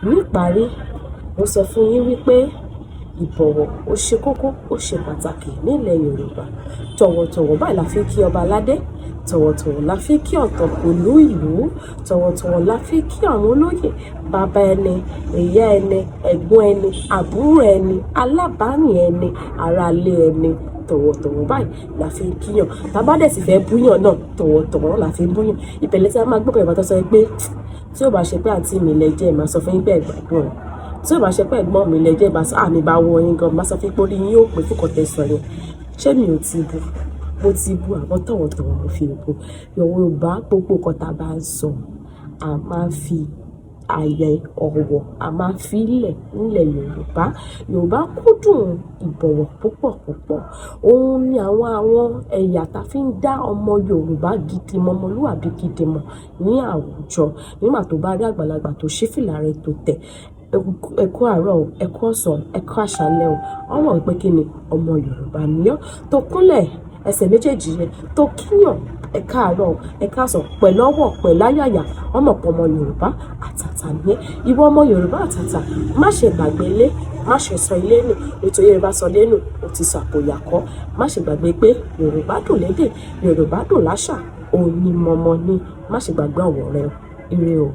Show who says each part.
Speaker 1: Níparí, mo sọ fún yín wípé ìbọ̀wọ̀ ó ṣe kókó, ó ṣe pàtàkì nílẹ̀ Yorùbá. Tọ̀wọ̀tọ̀wọ̀ báyìí la fi kí ọba aládé, tọ̀wọ̀tọ̀wọ̀ la fi kí ọ̀tọ̀kùlú ìlú, tọ̀wọ̀tọ̀wọ̀ la fi kí àwọn olóyè, bàbá ẹni, ìyá ẹni, ẹ̀gbọ́n ẹni, àbúrò ẹni, alábàárìn ẹni, aráalé ẹni. Tọ̀wọ̀tọ̀wọ̀ báyìí la fi ń kíyàn. Tàbá dẹ̀ sì fẹ́ búyàn náà, tọ̀wọ̀tọ̀wọ̀ la fi ń búyàn. Ìbẹ̀lẹ̀ tí a máa gbọ́ pé ìbátan sọ pé tí ó bá ṣe pé àǹtí mi lẹ jẹ́, màá sọ fún yín pé ẹ̀gbọ́n. Tí ó bá ṣe pé ẹ̀gbọ́n mi lẹ jẹ́, màá sọ àmì bá wọ yín gan, màá sọ fún yín pé orí yín yóò pé fún kọ̀tẹ́sán yẹn. Ṣé mi ò ti bu? Mo ti bu àwọn tọ̀wọ̀tọ̀wọ̀ mo fi bu. Yorùbá gbogbo nǹkan tá a bá ń sọ, a máa ń fi àyè ọ̀wọ̀, a máa ń fi ilẹ̀ nílẹ̀ Yorùbá. Yorùbá kúndùn ìbọ̀wọ̀ púpọ̀ púpọ̀. Òun ni àwọn ẹ̀yà tá fi ń dá ọmọ Yorùbá gidi mọ̀, ọmọlúwàbí gidi mọ̀ ní àwùjọ. Nígbà tó bá rí àgbàlagbà tó ṣí fìlà rẹ̀ tó tẹ̀, ẹ kú àárọ̀ o, ẹ kú ọ̀sán, ẹ kú àṣálẹ́ o. Wọ́n mọ̀ wípé kí ni ọmọ Yorùbá ni ọ́. Tó kúnlẹ̀ ẹsẹ̀ méjèèjì yẹn, tó kíyàn ẹ káàárọ̀ o, ẹ káàsán pẹ̀lú ọwọ́ pẹ̀lú àyàyà. Wọ́n mọ̀ pé ọmọ Yorùbá àtàtà ni ẹ́. Ìwọ ọmọ Yorùbá àtàtà, má ṣe gbàgbé ilé, má ṣe sọ ilé nù. Nítorí Yorùbá sọ ilé nù, ó ti sọ àpòyàkọ́. Má ṣe gbàgbé pé Yorùbá dùn lédè, Yorùbá dùn láṣà, òun ni mọ̀mọ́ ni. Má ṣe gbàgbé ọ̀wọ̀ rẹ o. Ire o.